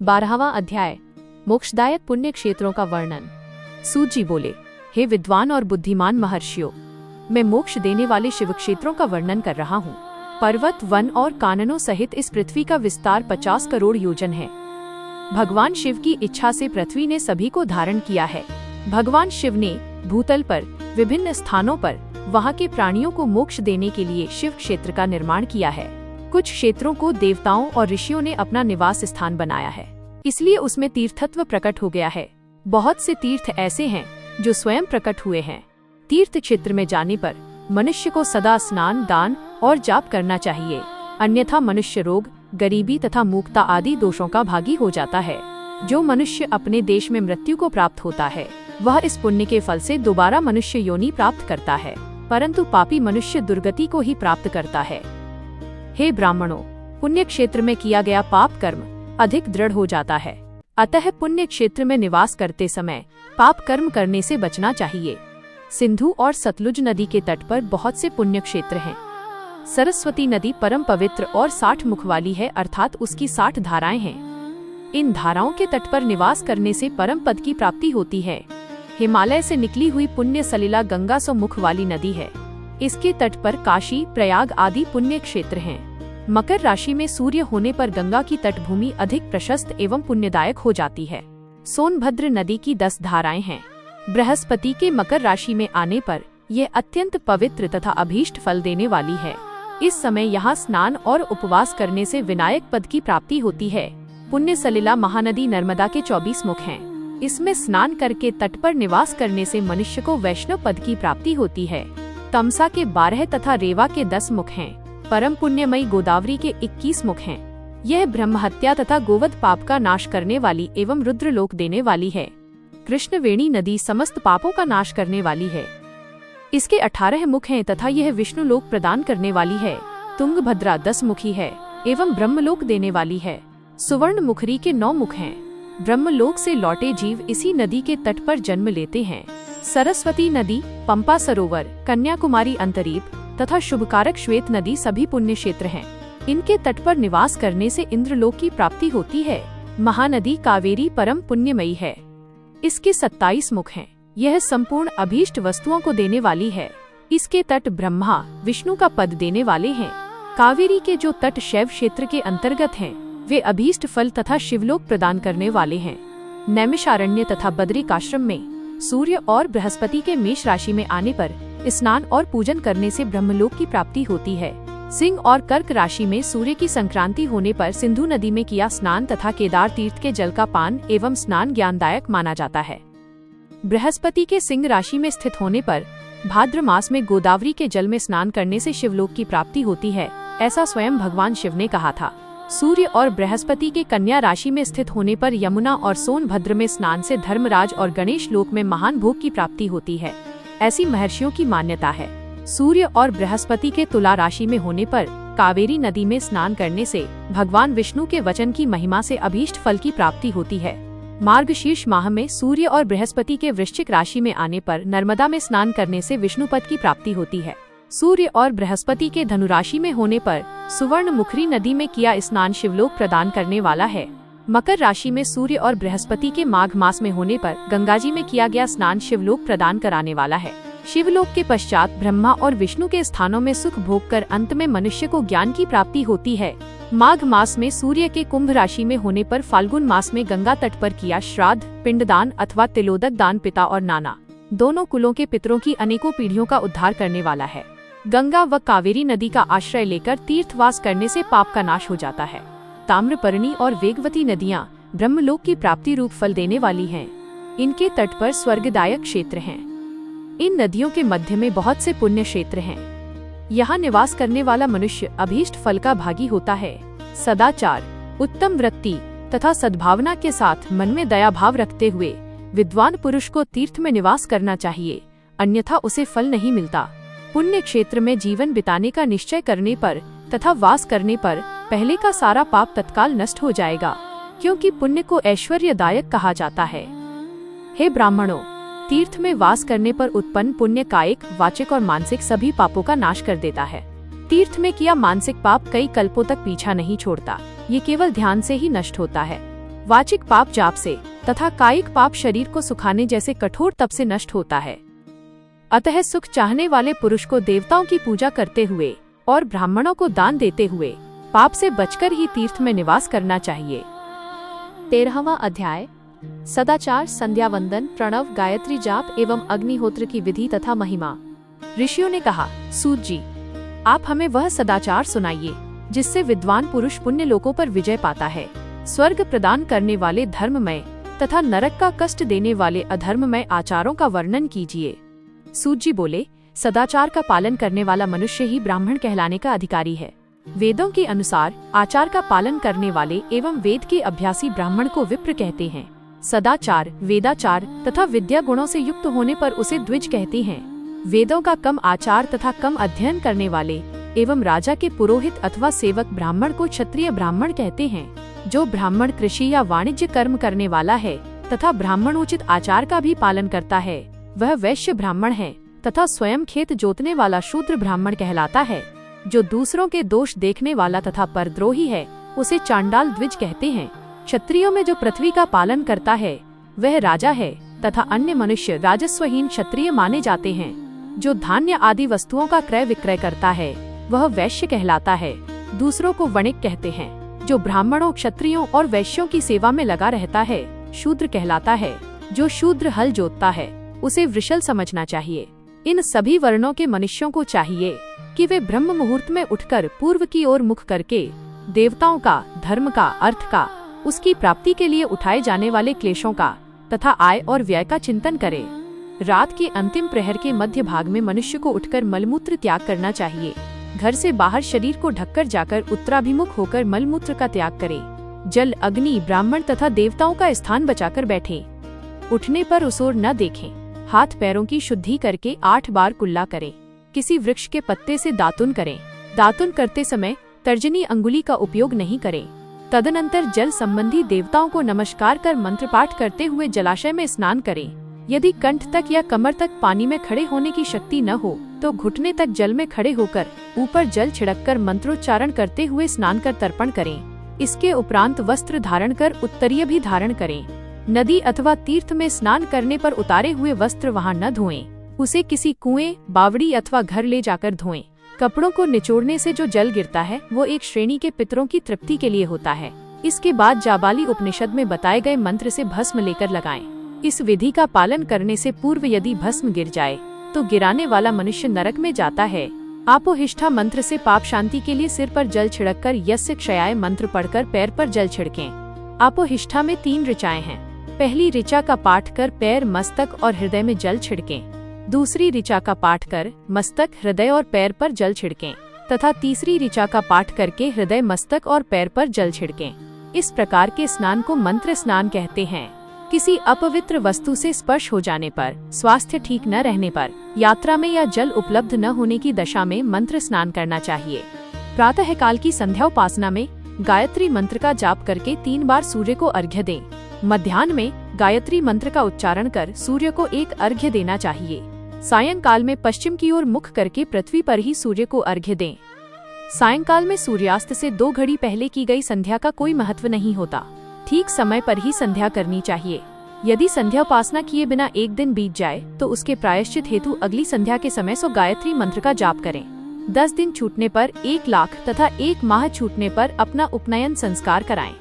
12वां अध्याय, मोक्षदायक पुण्य क्षेत्रों का वर्णन। सूत जी बोले, हे विद्वान और बुद्धिमान महर्षियों, मैं मोक्ष देने वाले शिव क्षेत्रों का वर्णन कर रहा हूँ। पर्वत, वन और काननों सहित इस पृथ्वी का विस्तार 50 करोड़ योजन है। भगवान शिव की इच्छा से पृथ्वी ने सभी को धारण किया है। भगवान शिव ने भूतल पर विभिन्न स्थानों पर वहाँ के प्राणियों को मोक्ष देने के लिए शिव क्षेत्र का निर्माण किया है। कुछ क्षेत्रों को देवताओं और ऋषियों ने अपना निवास स्थान बनाया है, इसलिए उसमें तीर्थत्व प्रकट हो गया है। बहुत से तीर्थ ऐसे हैं जो स्वयं प्रकट हुए हैं। तीर्थ क्षेत्र में जाने पर मनुष्य को सदा स्नान, दान और जाप करना चाहिए, अन्यथा मनुष्य रोग, गरीबी तथा मूर्खता आदि दोषों का भागी हो जाता है। जो मनुष्य अपने देश में मृत्यु को प्राप्त होता है, वह इस पुण्य के फल से दोबारा मनुष्य योनि प्राप्त करता है, परंतु पापी मनुष्य दुर्गति को ही प्राप्त करता है। हे ब्राह्मणों, पुण्य क्षेत्र में किया गया पाप कर्म अधिक दृढ़ हो जाता है, अतः पुण्य क्षेत्र में निवास करते समय पाप कर्म करने से बचना चाहिए। सिंधु और सतलुज नदी के तट पर बहुत से पुण्य क्षेत्र हैं। सरस्वती नदी परम पवित्र और 60 मुख वाली है, अर्थात उसकी 60 धाराएं हैं। इन धाराओं के तट पर निवास करने से परम पद की प्राप्ति होती है। हिमालय से निकली हुई पुण्य सलिला गंगा 100 मुख वाली नदी है। इसके तट पर काशी, प्रयाग आदि पुण्य क्षेत्र हैं। मकर राशि में सूर्य होने पर गंगा की तटभूमि अधिक प्रशस्त एवं पुण्यदायक हो जाती है। सोनभद्र नदी की 10 धाराएं हैं। बृहस्पति के मकर राशि में आने पर यह अत्यंत पवित्र तथा अभीष्ट फल देने वाली है। इस समय यहाँ स्नान और उपवास करने से विनायक पद की प्राप्ति होती है। पुण्य सलिला महानदी नर्मदा के 24 मुख हैं। इसमें स्नान करके तट पर निवास करने से मनुष्य को वैष्णव पद की प्राप्ति होती है। तमसा के 12 तथा रेवा के 10 मुख हैं। परम पुण्यमयी गोदावरी के 21 मुख हैं। यह ब्रह्महत्या तथा गोवध पाप का नाश करने वाली एवं रुद्रलोक देने वाली है। कृष्णवेणी नदी समस्त पापों का नाश करने वाली है। इसके 18 मुख हैं तथा यह विष्णु लोक प्रदान करने वाली है। तुंगभद्रा 10 मुखी है एवं ब्रह्मलोक देने वाली है। सुवर्ण मुखरी के 9 मुख हैं। ब्रह्मलोक से लौटे जीव इसी नदी के तट पर जन्म लेते हैं। सरस्वती नदी, पंपा सरोवर, कन्याकुमारी अंतरीप तथा शुभकारक श्वेत नदी सभी पुण्य क्षेत्र हैं। इनके तट पर निवास करने से इंद्रलोक की प्राप्ति होती है। महानदी कावेरी परम पुण्यमयी है। इसके 27 मुख हैं। यह संपूर्ण अभीष्ट वस्तुओं को देने वाली है। इसके तट ब्रह्मा, विष्णु का पद देने वाले हैं। कावेरी के जो तट शैव क्षेत्र के अंतर्गत हैं, वे अभीष्ट फल तथा शिवलोक प्रदान करने वाले हैं। नैमिषारण्य तथा बद्रिकाश्रम में सूर्य और बृहस्पति के मेष राशि में आने पर स्नान और पूजन करने से ब्रह्मलोक की प्राप्ति होती है। सिंह और कर्क राशि में सूर्य की संक्रांति होने पर सिंधु नदी में किया स्नान तथा केदार तीर्थ के जल का पान एवं स्नान ज्ञानदायक माना जाता है। बृहस्पति के सिंह राशि में स्थित होने पर भाद्र मास में गोदावरी के जल में स्नान करने से शिवलोक की प्राप्ति होती है, ऐसा स्वयं भगवान शिव ने कहा था। सूर्य और बृहस्पति के कन्या राशि में स्थित होने पर यमुना और सोनभद्र में स्नान से धर्मराज और गणेश लोक में महान भोग की प्राप्ति होती है, ऐसी महर्षियों की मान्यता है। सूर्य और बृहस्पति के तुला राशि में होने पर कावेरी नदी में स्नान करने से भगवान विष्णु के वचन की महिमा से अभीष्ट फल की प्राप्ति होती है। मार्गशीर्ष माह में सूर्य और बृहस्पति के वृश्चिक राशि में आने पर नर्मदा में स्नान करने से विष्णु पद की प्राप्ति होती है। सूर्य और बृहस्पति के धनु राशि में होने पर सुवर्ण मुखरी नदी में किया स्नान शिवलोक प्रदान करने वाला है। मकर राशि में सूर्य और बृहस्पति के माघ मास में होने पर गंगाजी में किया गया स्नान शिवलोक प्रदान कराने वाला है। शिवलोक के पश्चात ब्रह्मा और विष्णु के स्थानों में सुख भोग कर अंत में मनुष्य को ज्ञान की प्राप्ति होती है। माघ मास में सूर्य के कुंभ राशि में होने पर फाल्गुन मास में गंगा तट पर किया श्राद्ध, पिंडदान अथवा तिलोदक दान पिता और नाना दोनों कुलों के पितरों की अनेकों पीढ़ियों का उद्धार करने वाला है। गंगा व कावेरी नदी का आश्रय लेकर तीर्थवास करने से पाप का नाश हो जाता है। ताम्रपर्णी और वेगवती नदियां ब्रह्मलोक की प्राप्ति रूप फल देने वाली हैं। इनके तट पर स्वर्गदायक क्षेत्र हैं। इन नदियों के मध्य में बहुत से पुण्य क्षेत्र हैं। यहाँ निवास करने वाला मनुष्य अभीष्ट फल का भागी होता है। सदाचार, उत्तम वृत्ति तथा सद्भावना के साथ मन में दया भाव रखते हुए विद्वान पुरुष को तीर्थ में निवास करना चाहिए, अन्यथा उसे फल नहीं मिलता। पुण्य क्षेत्र में जीवन बिताने का निश्चय करने पर तथा वास करने पर पहले का सारा पाप तत्काल नष्ट हो जाएगा, क्योंकि पुण्य को ऐश्वर्यदायक कहा जाता है। हे ब्राह्मणों, तीर्थ में वास करने पर उत्पन्न पुण्य कायिक, वाचिक और मानसिक सभी पापों का नाश कर देता है। तीर्थ में किया मानसिक पाप कई कल्पों तक पीछा नहीं छोड़ता, ये केवल ध्यान से ही नष्ट होता है। वाचिक पाप जाप से तथा कायिक पाप शरीर को सुखाने जैसे कठोर तप से नष्ट होता है। अतः सुख चाहने वाले पुरुष को देवताओं की पूजा करते हुए और ब्राह्मणों को दान देते हुए पाप से बचकर ही तीर्थ में निवास करना चाहिए। 13वां अध्याय सदाचार, संध्या वंदन, प्रणव, गायत्री जाप एवं अग्निहोत्र की विधि तथा महिमा। ऋषियों ने कहा, सूत जी, आप हमें वह सदाचार सुनाइए जिससे विद्वान पुरुष पुण्य लोकों पर विजय पाता है। स्वर्ग प्रदान करने वाले धर्ममय तथा नरक का कष्ट देने वाले अधर्ममय आचारों का वर्णन कीजिए। सूत जी बोले, सदाचार का पालन करने वाला मनुष्य ही ब्राह्मण कहलाने का अधिकारी है। वेदों के अनुसार आचार का पालन करने वाले एवं वेद के अभ्यासी ब्राह्मण को विप्र कहते हैं। सदाचार, वेदाचार तथा विद्या गुणों से युक्त होने पर उसे द्विज कहते हैं। वेदों का कम आचार तथा कम अध्ययन करने वाले एवं राजा के पुरोहित अथवा सेवक ब्राह्मण को क्षत्रिय ब्राह्मण कहते हैं। जो ब्राह्मण कृषि या वाणिज्य कर्म करने वाला है तथा ब्राह्मण उचित आचार का भी पालन करता है, वह वैश्य ब्राह्मण है तथा स्वयं खेत जोतने वाला शूद्र ब्राह्मण कहलाता है। जो दूसरों के दोष देखने वाला तथा परद्रोही है, उसे चांडाल द्विज कहते हैं। क्षत्रियों में जो पृथ्वी का पालन करता है वह राजा है तथा अन्य मनुष्य राजस्वहीन क्षत्रिय माने जाते हैं। जो धान्य आदि वस्तुओं का क्रय विक्रय करता है वह वैश्य कहलाता है। दूसरों को वणिक कहते हैं। जो ब्राह्मणों, क्षत्रियों और वैश्यों की सेवा में लगा रहता है शूद्र कहलाता है। जो शूद्र हल जोतता है उसे वृषल समझना चाहिए। इन सभी वर्णों के मनुष्यों को चाहिए कि वे ब्रह्म मुहूर्त में उठकर पूर्व की ओर मुख करके देवताओं का, धर्म का, अर्थ का, उसकी प्राप्ति के लिए उठाए जाने वाले क्लेशों का तथा आय और व्यय का चिंतन करें। रात के अंतिम प्रहर के मध्य भाग में मनुष्य को उठकर मलमूत्र त्याग करना चाहिए। घर से बाहर शरीर को ढककर जाकर उत्तराभिमुख होकर मलमूत्र का त्याग करें। जल, अग्नि, ब्राह्मण तथा देवताओं का स्थान बचाकर बैठें। उठने पर उस ओर न देखें। हाथ पैरों की शुद्धि करके 8 बार कुल्ला करें। किसी वृक्ष के पत्ते से दातुन करें। दातुन करते समय तर्जनी अंगुली का उपयोग नहीं करें। तदनंतर जल संबंधी देवताओं को नमस्कार कर मंत्र पाठ करते हुए जलाशय में स्नान करें। यदि कंठ तक या कमर तक पानी में खड़े होने की शक्ति न हो तो घुटने तक जल में खड़े होकर ऊपर जल छिड़ककर मंत्रोच्चारण करते हुए स्नान कर तर्पण करें। इसके उपरांत वस्त्र धारण कर उत्तरीय भी धारण करें। नदी अथवा तीर्थ में स्नान करने पर उतारे हुए वस्त्र वहां न धोएं। उसे किसी कुएं, बावड़ी अथवा घर ले जाकर धोएं। कपड़ों को निचोड़ने से जो जल गिरता है वो एक श्रेणी के पितरों की तृप्ति के लिए होता है। इसके बाद जाबाली उपनिषद में बताए गए मंत्र से भस्म लेकर लगाएं। इस विधि का पालन करने से पूर्व यदि भस्म गिर जाए तो गिराने वाला मनुष्य नरक में जाता है। आपोहिष्ठा मंत्र से पाप शांति के लिए सिर पर जल छिड़ककर यस्य क्षयाय मंत्र पढ़कर पैर पर जल छिड़कें। आपोहिष्ठा में 3 ऋचाएं हैं। पहली ऋचा का पाठ कर पैर, मस्तक और हृदय में जल छिड़कें। दूसरी ऋचा का पाठ कर मस्तक, हृदय और पैर पर जल छिड़कें तथा तीसरी ऋचा का पाठ करके हृदय, मस्तक और पैर पर जल छिड़कें। इस प्रकार के स्नान को मंत्र स्नान कहते हैं। किसी अपवित्र वस्तु से स्पर्श हो जाने पर, स्वास्थ्य ठीक न रहने पर, यात्रा में या जल उपलब्ध न होने की दशा में मंत्र स्नान करना चाहिए। प्रातः काल की संध्या उपासना में गायत्री मंत्र का जाप करके 3 बार सूर्य को अर्घ्य दें। मध्याह्न में गायत्री मंत्र का उच्चारण कर सूर्य को एक अर्घ्य देना चाहिए। सायंकाल में पश्चिम की ओर मुख करके पृथ्वी पर ही सूर्य को अर्घ्य दें। सायंकाल में सूर्यास्त से 2 घड़ी पहले की गई संध्या का कोई महत्व नहीं होता। ठीक समय पर ही संध्या करनी चाहिए। यदि संध्या उपासना किए बिना 1 दिन बीत जाए तो उसके प्रायश्चित हेतु अगली संध्या के समय सो गायत्री मंत्र का जाप करें। 10 दिन छूटने पर 1 लाख तथा 1 माह छूटने पर अपना उपनयन संस्कार कराएं।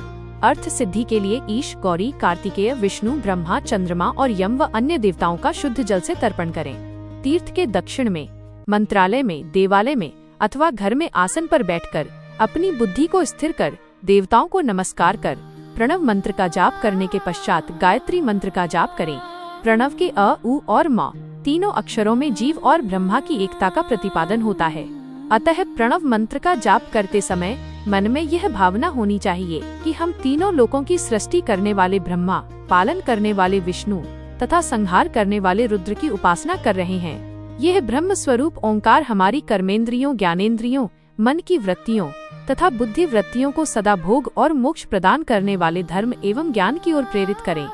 अर्थ सिद्धि के लिए ईश, गौरी, कार्तिकेय, विष्णु, ब्रह्मा, चंद्रमा और यम व अन्य देवताओं का शुद्ध जल से तर्पण करें। तीर्थ के दक्षिण में, मंत्रालय में, देवालय में अथवा घर में आसन पर बैठकर अपनी बुद्धि को स्थिर कर देवताओं को नमस्कार कर प्रणव मंत्र का जाप करने के पश्चात गायत्री मंत्र का जाप करें। प्रणव के अ, उ और म तीनों अक्षरों में जीव और ब्रह्मा की एकता का प्रतिपादन होता है। अतः प्रणव मंत्र का जाप करते समय मन में यह भावना होनी चाहिए कि हम तीनों लोकों की सृष्टि करने वाले ब्रह्मा, पालन करने वाले विष्णु तथा संहार करने वाले रुद्र की उपासना कर रहे हैं। यह ब्रह्म स्वरूप ओंकार हमारी कर्मेंद्रियों, ज्ञानेंद्रियों, मन की वृत्तियों तथा बुद्धि वृत्तियों को सदा भोग और मोक्ष प्रदान करने वाले धर्म एवं ज्ञान की ओर प्रेरित करें।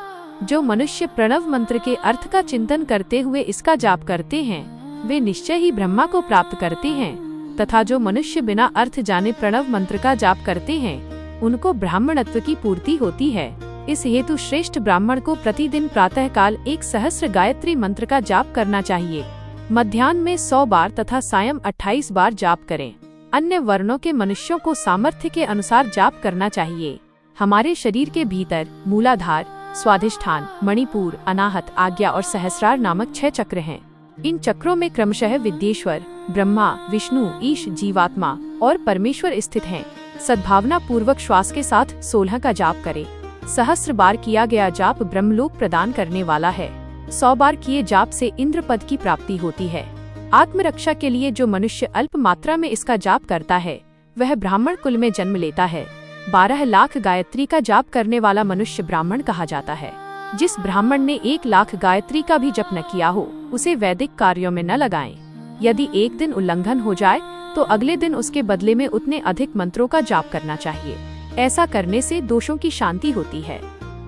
जो मनुष्य प्रणव मंत्र के अर्थ का चिंतन करते हुए इसका जाप करते हैं वे निश्चय ही ब्रह्मा को प्राप्त करते हैं, तथा जो मनुष्य बिना अर्थ जाने प्रणव मंत्र का जाप करते हैं उनको ब्राह्मणत्व की पूर्ति होती है। इस हेतु श्रेष्ठ ब्राह्मण को प्रतिदिन प्रातःकाल 1 सहस्र गायत्री मंत्र का जाप करना चाहिए। मध्याह्न में 100 बार तथा सायं 28 बार जाप करें। अन्य वर्णों के मनुष्यों को सामर्थ्य के अनुसार जाप करना चाहिए। हमारे शरीर के भीतर मूलाधार, स्वाधिष्ठान, मणिपुर, अनाहत, आज्ञा और सहस्रार नामक 6 चक्र हैं। इन चक्रों में क्रमशः विद्येश्वर, ब्रह्मा, विष्णु, ईश, जीवात्मा और परमेश्वर स्थित हैं। सद्भावना पूर्वक श्वास के साथ 16 का जाप करें। सहस्र बार किया गया जाप ब्रह्मलोक प्रदान करने वाला है। 100 बार किए जाप से इंद्र पद की प्राप्ति होती है। आत्मरक्षा के लिए जो मनुष्य अल्प मात्रा में इसका जाप करता है वह ब्राह्मण कुल में जन्म लेता है। 12 लाख गायत्री का जाप करने वाला मनुष्य ब्राह्मण कहा जाता है। जिस ब्राह्मण ने 1 लाख गायत्री का भी जप न किया हो उसे वैदिक कार्यों में न लगाएं। यदि एक दिन उल्लंघन हो जाए तो अगले दिन उसके बदले में उतने अधिक मंत्रों का जाप करना चाहिए। ऐसा करने से दोषों की शांति होती है।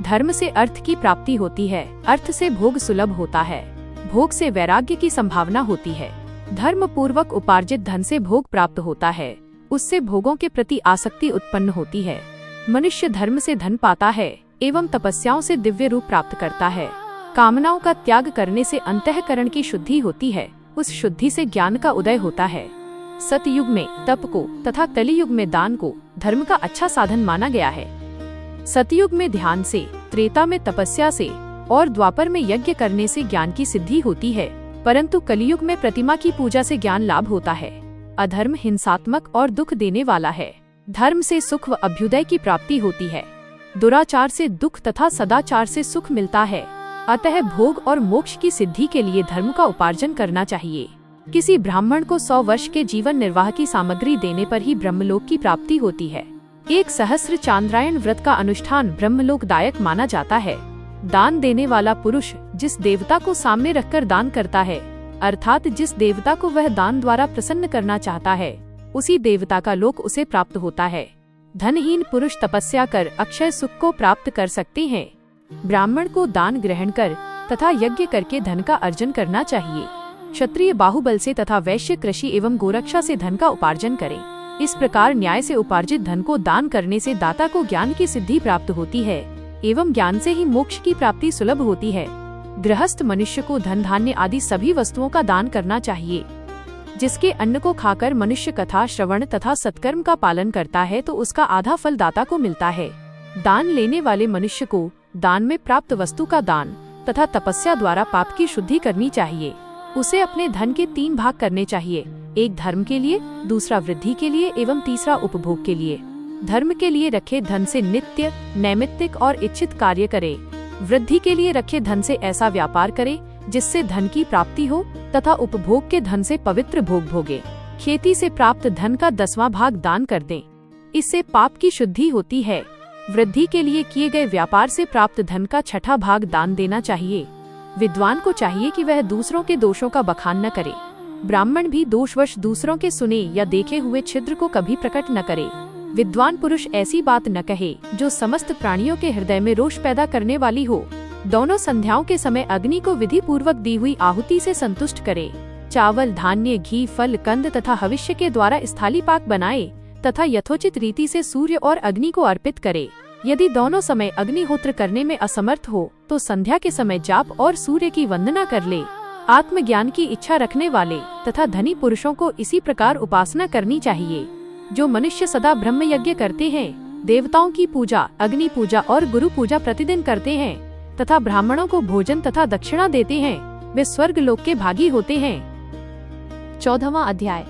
धर्म से अर्थ की प्राप्ति होती है। अर्थ से भोग सुलभ होता है। भोग से वैराग्य की संभावना होती है। धर्म पूर्वक उपार्जित धन से भोग प्राप्त होता है। उससे भोगों के प्रति आसक्ति उत्पन्न होती है। मनुष्य धर्म से धन पाता है एवं तपस्याओं से दिव्य रूप प्राप्त करता है। कामनाओं का त्याग करने से अंतःकरण की शुद्धि होती है। उस शुद्धि से ज्ञान का उदय होता है। सतयुग में तप को तथा कलियुग में दान को धर्म का अच्छा साधन माना गया है। सतयुग में ध्यान से, त्रेता में तपस्या से और द्वापर में यज्ञ करने से ज्ञान की सिद्धि होती है, परंतु कलियुग में प्रतिमा की पूजा से ज्ञान लाभ होता है। अधर्म हिंसात्मक और दुख देने वाला है। धर्म से सुख व अभ्युदय की प्राप्ति होती है। दुराचार से दुख तथा सदाचार से सुख मिलता है। अतः भोग और मोक्ष की सिद्धि के लिए धर्म का उपार्जन करना चाहिए। किसी ब्राह्मण को 100 वर्ष के जीवन निर्वाह की सामग्री देने पर ही ब्रह्मलोक की प्राप्ति होती है। 1 सहस्र चांद्रायण व्रत का अनुष्ठान ब्रह्मलोकदायक माना जाता है। दान देने वाला पुरुष जिस देवता को सामने रखकर दान करता है, अर्थात जिस देवता को वह दान द्वारा प्रसन्न करना चाहता है, उसी देवता का लोक उसे प्राप्त होता है। धनहीन पुरुष तपस्या कर अक्षय सुख को प्राप्त कर सकते हैं। ब्राह्मण को दान ग्रहण कर तथा यज्ञ करके धन का अर्जन करना चाहिए। क्षत्रिय बाहुबल से तथा वैश्य कृषि एवं गोरक्षा से धन का उपार्जन करें। इस प्रकार न्याय से उपार्जित धन को दान करने से दाता को ज्ञान की सिद्धि प्राप्त होती है एवं ज्ञान से ही मोक्ष की प्राप्ति सुलभ होती है। गृहस्थ मनुष्य को धन धान्य आदि सभी वस्तुओं का दान करना चाहिए। जिसके अन्न को खाकर मनुष्य कथा श्रवण तथा सत्कर्म का पालन करता है तो उसका आधा फल दाता को मिलता है। दान लेने वाले मनुष्य को दान में प्राप्त वस्तु का दान तथा तपस्या द्वारा पाप की शुद्धि करनी चाहिए। उसे अपने धन के 3 भाग करने चाहिए, एक धर्म के लिए, दूसरा वृद्धि के लिए एवं तीसरा उपभोग के लिए। धर्म के लिए रखे धन से नित्य, नैमित्तिक और इच्छित कार्य करे। वृद्धि के लिए रखे धन से ऐसा व्यापार करे जिससे धन की प्राप्ति हो तथा उपभोग के धन से पवित्र भोग भोगे। खेती से प्राप्त धन का 10वां भाग दान कर दें, इससे पाप की शुद्धि होती है। वृद्धि के लिए किए गए व्यापार से प्राप्त धन का 6ठा भाग दान देना चाहिए। विद्वान को चाहिए कि वह दूसरों के दोषों का बखान न करे। ब्राह्मण भी दोषवश दूसरों के सुने या देखे हुए छिद्र को कभी प्रकट न करे। विद्वान पुरुष ऐसी बात न कहे जो समस्त प्राणियों के हृदय में रोष पैदा करने वाली हो। दोनों संध्याओं के समय अग्नि को विधि पूर्वक दी हुई आहुति से संतुष्ट करे। चावल, धान्य, घी, फल, कंद तथा हविष्य के द्वारा स्थाली पाक बनाए तथा यथोचित रीति से सूर्य और अग्नि को अर्पित करे। यदि दोनों समय अग्निहोत्र करने में असमर्थ हो तो संध्या के समय जाप और सूर्य की वंदना कर ले। आत्मज्ञान की इच्छा रखने वाले तथा धनी पुरुषों को इसी प्रकार उपासना करनी चाहिए। जो मनुष्य सदा ब्रह्म यज्ञ करते हैं, देवताओं की पूजा, अग्नि पूजा और गुरु पूजा प्रतिदिन करते हैं तथा ब्राह्मणों को भोजन तथा दक्षिणा देते हैं, वे स्वर्ग लोक के भागी होते हैं। 14वां अध्याय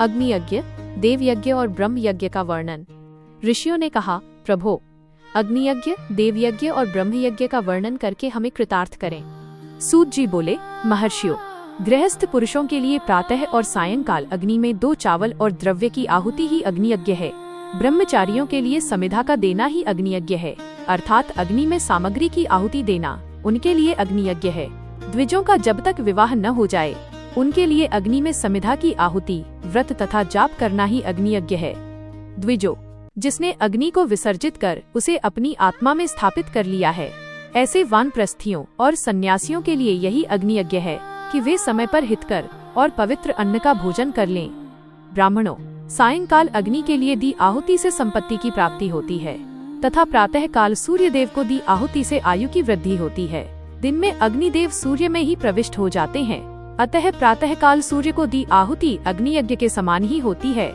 अग्नि यज्ञ, देव यज्ञ और ब्रह्म यज्ञ का वर्णन। ऋषियों ने कहा, प्रभो, अग्नि यज्ञ, देव यज्ञ और ब्रह्म यज्ञ का वर्णन करके हमें कृतार्थ करें। सूत जी बोले, महर्षियों, गृहस्थ पुरुषों के लिए प्रातः और सायंकाल अग्नि में 2 चावल और द्रव्य की आहुति ही अग्नि यज्ञ है। ब्रह्मचारियों के लिए समिधा का देना ही अग्नि यज्ञ है, अर्थात अग्नि में सामग्री की आहुति देना उनके लिए अग्नि यज्ञ है। द्विजों का जब तक विवाह न हो जाए उनके लिए अग्नि में समिधा की आहुति, व्रत तथा जाप करना ही अग्नि यज्ञ है। द्विजो, जिसने अग्नि को विसर्जित कर उसे अपनी आत्मा में स्थापित कर लिया है, ऐसे वानप्रस्थियों और सन्यासियों के लिए यही अग्नि यज्ञ है कि वे समय पर हितकर और पवित्र अन्न का भोजन कर लें। ब्राह्मणों, सायंकाल अग्नि के लिए दी आहुति से संपत्ति की प्राप्ति होती है। तथा प्रातः काल सूर्य देव को दी आहुति से आयु की वृद्धि होती है। दिन में अग्निदेव सूर्य में ही प्रविष्ट हो जाते हैं, अतः प्रातः काल सूर्य को दी आहुति अग्नि यज्ञ के समान ही होती है।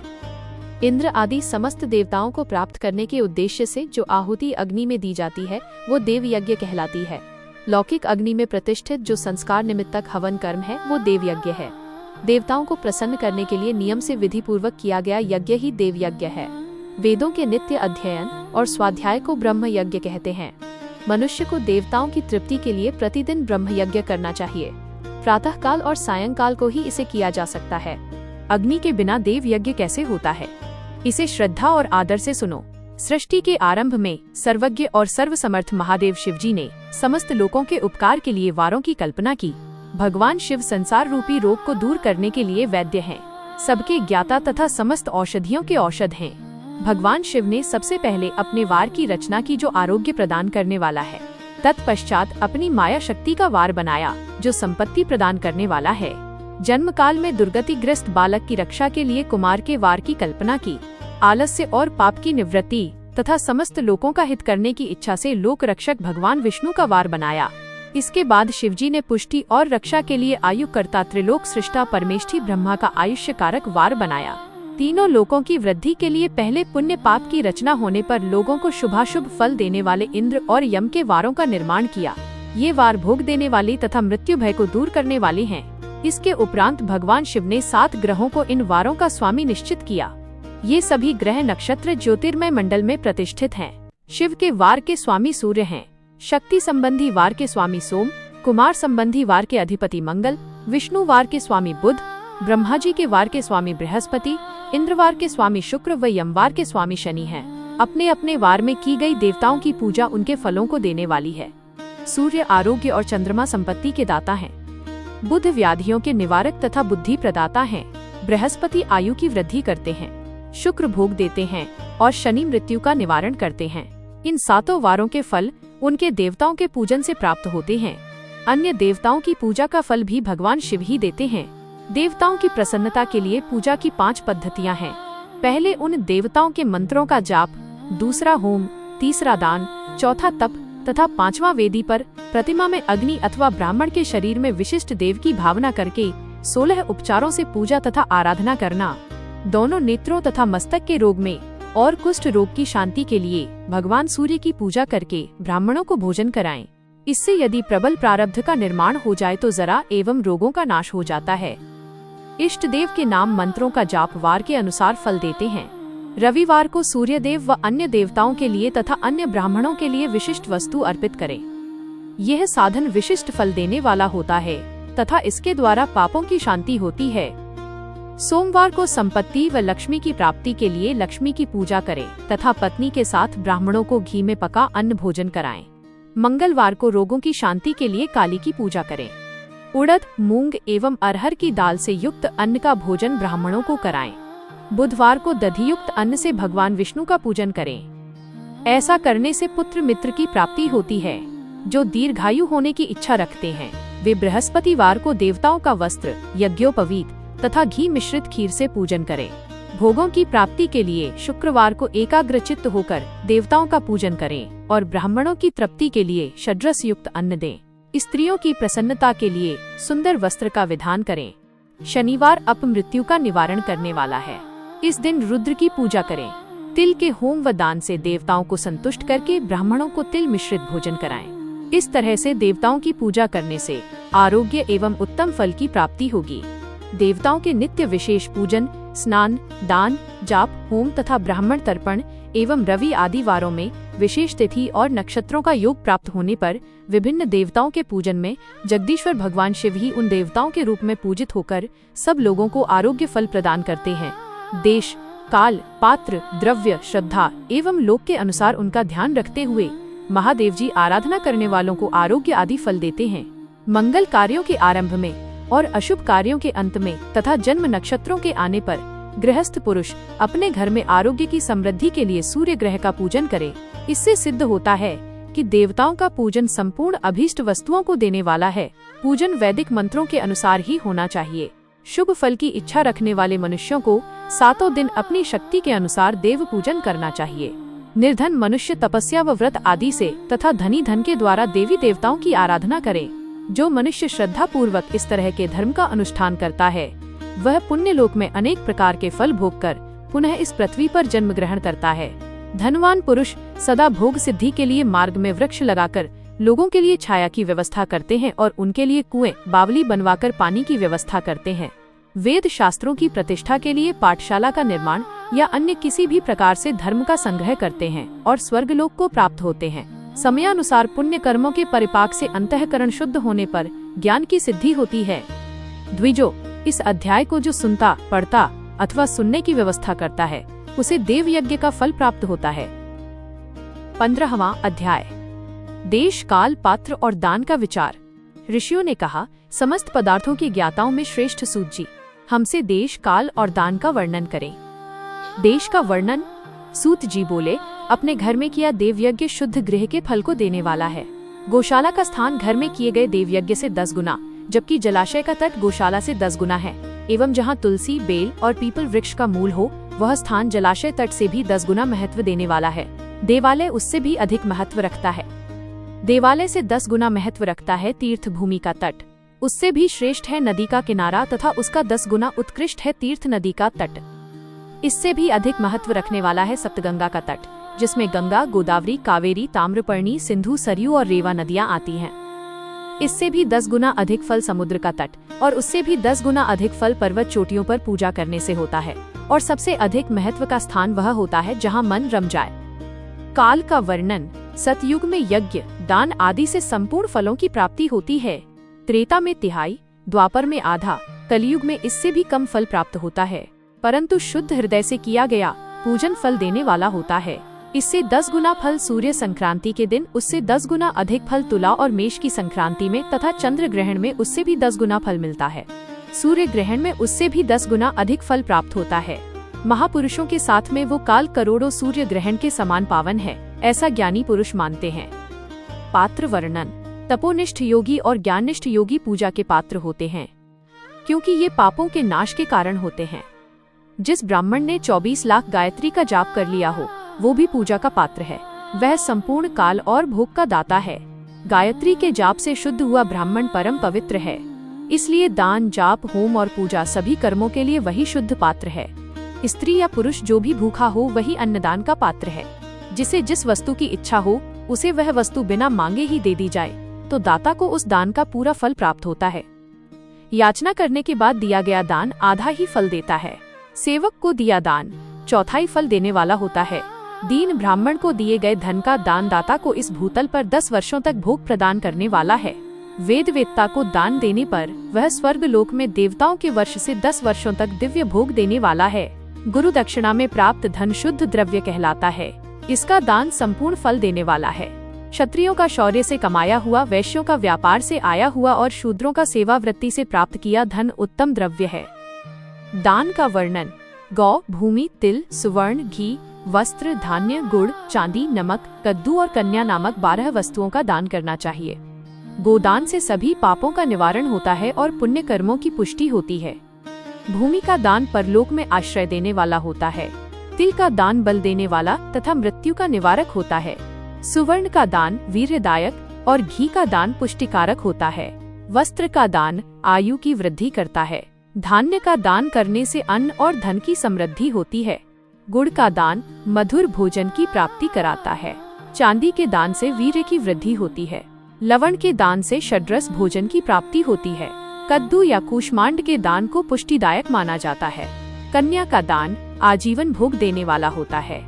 इंद्र आदि समस्त देवताओं को प्राप्त करने के उद्देश्य से जो आहुति अग्नि में दी जाती है वो देव यज्ञ कहलाती है। लौकिक अग्नि में प्रतिष्ठित जो संस्कार निमित्तक हवन कर्म है वो देव यज्ञ है। देवताओं को प्रसन्न करने के लिए नियम से विधि पूर्वक किया गया यज्ञ ही देव यज्ञ है। वेदों के नित्य अध्ययन और स्वाध्याय को ब्रह्म यज्ञ कहते हैं। मनुष्य को देवताओं की तृप्ति के लिए प्रतिदिन ब्रह्म यज्ञ करना चाहिए। प्रातः काल और सायंकाल को ही इसे किया जा सकता है। अग्नि के बिना देव यज्ञ कैसे होता है, इसे श्रद्धा और आदर से सुनो। सृष्टि के आरंभ में सर्वज्ञ और सर्वसमर्थ महादेव शिवजी ने समस्त लोगों के उपकार के लिए वारों की कल्पना की। भगवान शिव संसार रूपी रोग को दूर करने के लिए वैद्य हैं, सबके ज्ञाता तथा समस्त औषधियों के औषध हैं। भगवान शिव ने सबसे पहले अपने वार की रचना की जो आरोग्य प्रदान करने वाला है। तत्पश्चात अपनी माया शक्ति का वार बनाया जो संपत्ति प्रदान करने वाला है। जन्म काल में दुर्गतिग्रस्त बालक की रक्षा के लिए कुमार के वार की कल्पना की। आलस्य और पाप की निवृत्ति तथा समस्त लोगों का हित करने की इच्छा से लोक रक्षक भगवान विष्णु का वार बनाया। इसके बाद शिवजी ने पुष्टि और रक्षा के लिए आयुकर्ता त्रिलोक सृष्टा परमेष्ठी ब्रह्मा का आयुष्य कारक वार बनाया। तीनों लोकों की वृद्धि के लिए पहले पुण्य पाप की रचना होने पर लोगों को शुभाशुभ फल देने वाले इंद्र और यम के वारों का निर्माण किया। ये वार भोग देने वाली तथा मृत्यु भय को दूर करने वाले हैं। इसके उपरांत भगवान शिव ने 7 ग्रहों को इन वारों का स्वामी निश्चित किया। ये सभी ग्रह नक्षत्र ज्योतिर्मय मंडल में प्रतिष्ठित हैं। शिव के वार के स्वामी सूर्य हैं, शक्ति संबंधी वार के स्वामी सोम, कुमार संबंधी वार के अधिपति मंगल, विष्णु वार के स्वामी बुध, ब्रह्मा जी के वार के स्वामी बृहस्पति, इंद्रवार के स्वामी शुक्र व यमवार के स्वामी शनि हैं। अपने अपने वार में की गई देवताओं की पूजा उनके फलों को देने वाली है। सूर्य आरोग्य और चंद्रमा संपत्ति के दाता हैं। बुध व्याधियों के निवारक तथा बुद्धि प्रदाता हैं। बृहस्पति आयु की वृद्धि करते हैं, शुक्र भोग देते हैं और शनि मृत्यु का निवारण करते हैं। इन 7 वारों के फल उनके देवताओं के पूजन से प्राप्त होते हैं। अन्य देवताओं की पूजा का फल भी भगवान शिव ही देते हैं। देवताओं की प्रसन्नता के लिए पूजा की 5 पद्धतियां हैं। पहले उन देवताओं के मंत्रों का जाप, दूसरा होम, तीसरा दान, चौथा तप तथा 5वां वेदी पर प्रतिमा में अग्नि अथवा ब्राह्मण के शरीर में विशिष्ट देव की भावना करके 16 उपचारों से पूजा तथा आराधना करना। दोनों नेत्रों तथा मस्तक के रोग में और कुष्ठ रोग की शांति के लिए भगवान सूर्य की पूजा करके ब्राह्मणों को भोजन कराएं। इससे यदि प्रबल प्रारब्ध का निर्माण हो जाए तो जरा एवं रोगों का नाश हो जाता है। इष्ट देव के नाम मंत्रों का जाप वार के अनुसार फल देते हैं। रविवार को सूर्य देव व अन्य देवताओं के लिए तथा अन्य ब्राह्मणों के लिए विशिष्ट वस्तु अर्पित करें। यह साधन विशिष्ट फल देने वाला होता है तथा इसके द्वारा पापों की शांति होती है। सोमवार को संपत्ति व लक्ष्मी की प्राप्ति के लिए लक्ष्मी की पूजा करें तथा पत्नी के साथ ब्राह्मणों को घी में पका अन्न भोजन कराएं। मंगलवार को रोगों की शांति के लिए काली की पूजा करें। उड़द, मूंग एवं अरहर की दाल से युक्त अन्न का भोजन ब्राह्मणों को कराएं। बुधवार को दधि युक्त अन्न से भगवान विष्णु का पूजन करें। ऐसा करने से पुत्र मित्र की प्राप्ति होती है। जो दीर्घायु होने की इच्छा रखते हैं वे बृहस्पतिवार को देवताओं का वस्त्र, यज्ञोपवीत तथा घी मिश्रित खीर से पूजन करें। भोगों की प्राप्ति के लिए शुक्रवार को एकाग्रचित्त होकर देवताओं का पूजन करें और ब्राह्मणों की तृप्ति के लिए षड्रस युक्त अन्न दें। स्त्रियों की प्रसन्नता के लिए सुंदर वस्त्र का विधान करें। शनिवार अपमृत्यु का निवारण करने वाला है। इस दिन रुद्र की पूजा करें। तिल के होम व दान से देवताओं को संतुष्ट करके ब्राह्मणों को तिल मिश्रित भोजन कराएं। इस तरह से देवताओं की पूजा करने से आरोग्य एवं उत्तम फल की प्राप्ति होगी। देवताओं के नित्य विशेष पूजन, स्नान, दान, जाप, होम तथा ब्राह्मण तर्पण एवं रवि आदि वारों में विशेष तिथि और नक्षत्रों का योग प्राप्त होने पर विभिन्न देवताओं के पूजन में जगदीश्वर भगवान शिव ही उन देवताओं के रूप में पूजित होकर सब लोगों को आरोग्य फल प्रदान करते हैं। देश, काल, पात्र, द्रव्य, श्रद्धा एवं लोक के अनुसार उनका ध्यान रखते हुए महादेव जी आराधना करने वालों को आरोग्य आदि फल देते हैं। मंगल कार्यों के आरंभ में और अशुभ कार्यों के अंत में तथा जन्म नक्षत्रों के आने पर गृहस्थ पुरुष अपने घर में आरोग्य की समृद्धि के लिए सूर्य ग्रह का पूजन करे। इससे सिद्ध होता है कि देवताओं का पूजन संपूर्ण अभीष्ट वस्तुओं को देने वाला है। पूजन वैदिक मंत्रों के अनुसार ही होना चाहिए। शुभ फल की इच्छा रखने वाले मनुष्यों को 7 दिन अपनी शक्ति के अनुसार देव पूजन करना चाहिए। निर्धन मनुष्य तपस्या व व्रत आदि से तथा धनी धन के द्वारा देवी देवताओं की आराधना करे। जो मनुष्य श्रद्धा पूर्वक इस तरह के धर्म का अनुष्ठान करता है वह पुण्य लोक में अनेक प्रकार के फल भोग कर पुनः इस पृथ्वी पर जन्म ग्रहण करता है। धनवान पुरुष सदा भोग सिद्धि के लिए मार्ग में वृक्ष लगाकर लोगों के लिए छाया की व्यवस्था करते हैं और उनके लिए कुएं बावली बनवाकर पानी की व्यवस्था करते हैं। वेद शास्त्रों की प्रतिष्ठा के लिए पाठशाला का निर्माण या अन्य किसी भी प्रकार से धर्म का संग्रह करते हैं और स्वर्गलोक को प्राप्त होते हैं। समयानुसार पुण्य कर्मों के परिपाक से अंतःकरण शुद्ध होने पर ज्ञान की सिद्धि होती है। द्विजो, इस अध्याय को जो सुनता, पढ़ता अथवा सुनने की व्यवस्था करता है उसे देव यज्ञ का फल प्राप्त होता है। 15वां अध्याय, देश, काल, पात्र और दान का विचार। ऋषियों ने कहा, समस्त पदार्थों के ज्ञाताओं में श्रेष्ठ सूत जी, हमसे देश, काल और दान का वर्णन करें। देश का वर्णन। सूत जी बोले, अपने घर में किया देवयज्ञ शुद्ध गृह के फल को देने वाला है। गौशाला का स्थान घर में किए गए देवयज्ञ से 10 गुना, जबकि जलाशय का तट गौशाला से 10 गुना है। एवं जहाँ तुलसी, बेल और पीपल वृक्ष का मूल हो वह स्थान जलाशय तट से भी 10 गुना महत्व देने वाला है। देवालय उससे भी अधिक महत्व रखता है। देवालय से 10 गुना महत्व रखता है तीर्थ भूमि का तट। उससे भी श्रेष्ठ है नदी का किनारा तथा उसका 10 गुना उत्कृष्ट है तीर्थ नदी का तट। इससे भी अधिक महत्व रखने वाला है सप्तगंगा का तट, जिसमें गंगा, गोदावरी, कावेरी, ताम्रपर्णी, सिंधु, सरयू और रेवा नदियां आती हैं। इससे भी 10 गुना अधिक फल समुद्र का तट और उससे भी 10 गुना अधिक फल पर्वत चोटियों पर पूजा करने से होता है। और सबसे अधिक महत्व का स्थान वह होता है जहाँ मन रम जाए। काल का वर्णन। सतयुग में यज्ञ, दान आदि से संपूर्ण फलों की प्राप्ति होती है। त्रेता में तिहाई, द्वापर में आधा, कलयुग में इससे भी कम फल प्राप्त होता है, परंतु शुद्ध हृदय से किया गया पूजन फल देने वाला होता है। इससे 10 गुना फल सूर्य संक्रांति के दिन, उससे 10 गुना अधिक फल तुला और मेष की संक्रांति में तथा चंद्र ग्रहण में उससे भी 10 गुना फल मिलता है। सूर्य ग्रहण में उससे भी 10 गुना अधिक फल प्राप्त होता है। महापुरुषों के साथ में वो काल करोड़ों सूर्य ग्रहण के समान पावन है, ऐसा ज्ञानी पुरुष मानते हैं। पात्र वर्णन। तपोनिष्ठ योगी और ज्ञाननिष्ठ योगी पूजा के पात्र होते हैं, क्योंकि ये पापों के नाश के कारण होते हैं। जिस ब्राह्मण ने 24 लाख गायत्री का जाप कर लिया हो वो भी पूजा का पात्र है। वह संपूर्ण काल और भोग का दाता है। गायत्री के जाप से शुद्ध हुआ ब्राह्मण परम पवित्र है। इसलिए दान, जाप, होम और पूजा सभी कर्मों के लिए वही शुद्ध पात्र है। स्त्री या पुरुष जो भी भूखा हो वही अन्नदान का पात्र है। जिसे जिस वस्तु की इच्छा हो उसे वह वस्तु बिना मांगे ही दे दी जाए तो दाता को उस दान का पूरा फल प्राप्त होता है। याचना करने के बाद दिया गया दान आधा ही फल देता है। सेवक को दिया दान चौथाई फल देने वाला होता है। दीन ब्राह्मण को दिए गए धन का दान दाता को इस भूतल पर 10 वर्षों तक भोग प्रदान करने वाला है। वेद वेत्ता को दान देने पर वह स्वर्ग लोक में देवताओं के वर्ष से 10 वर्षों तक दिव्य भोग देने वाला है। गुरु दक्षिणा में प्राप्त धन शुद्ध द्रव्य कहलाता है। इसका दान संपूर्ण फल देने वाला है। क्षत्रियों का शौर्य से कमाया हुआ, वैश्यों का व्यापार से आया हुआ और शूद्रों का सेवा वृत्ति से प्राप्त किया धन उत्तम द्रव्य है। दान का वर्णन। गौ, भूमि, तिल, सुवर्ण, घी, वस्त्र, धान्य, गुड़, चांदी, नमक, कद्दू और कन्या नामक 12 वस्तुओं का दान करना चाहिए। गोदान से सभी पापों का निवारण होता है और पुण्य कर्मों की पुष्टि होती है। भूमि का दान परलोक में आश्रय देने वाला होता है। तिल का दान बल देने वाला तथा मृत्यु का निवारक होता है। सुवर्ण का दान वीर्यदायक और घी का दान पुष्टिकारक होता है। वस्त्र का दान आयु की वृद्धि करता है। धान्य का दान करने से अन्न और धन की समृद्धि होती है। गुड़ का दान मधुर भोजन की प्राप्ति कराता है। चांदी के दान से वीर्य की वृद्धि होती है। लवण के दान से षड्रस भोजन की प्राप्ति होती है। कद्दू या कूष्मांड के दान को पुष्टिदायक माना जाता है। कन्या का दान आजीवन भोग देने वाला होता है।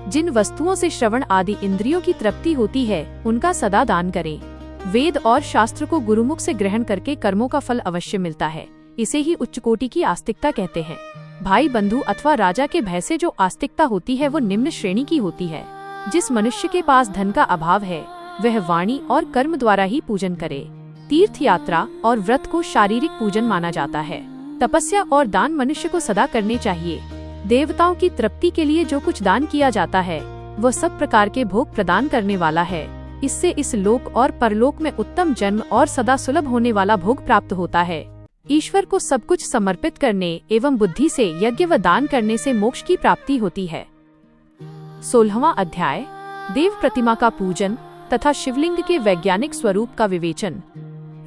जिन वस्तुओं से श्रवण आदि इंद्रियों की तृप्ति होती है उनका सदा दान करें। वेद और शास्त्र को गुरुमुख से ग्रहण करके कर्मों का फल अवश्य मिलता है। इसे ही उच्च कोटि की आस्तिकता कहते हैं। भाई, बंधु अथवा राजा के भय से जो आस्तिकता होती है वो निम्न श्रेणी की होती है। जिस मनुष्य के पास धन का अभाव है वह वाणी और कर्म द्वारा ही पूजन करे। तीर्थ यात्रा और व्रत को शारीरिक पूजन माना जाता है। तपस्या और दान मनुष्य को सदा करने चाहिए। देवताओं की तृप्ति के लिए जो कुछ दान किया जाता है वह सब प्रकार के भोग प्रदान करने वाला है। इससे इस लोक और परलोक में उत्तम जन्म और सदा सुलभ होने वाला भोग प्राप्त होता है। ईश्वर को सब कुछ समर्पित करने एवं बुद्धि से यज्ञ व दान करने से मोक्ष की प्राप्ति होती है। 16वां अध्याय, देव प्रतिमा का पूजन तथा शिवलिंग के वैज्ञानिक स्वरूप का विवेचन।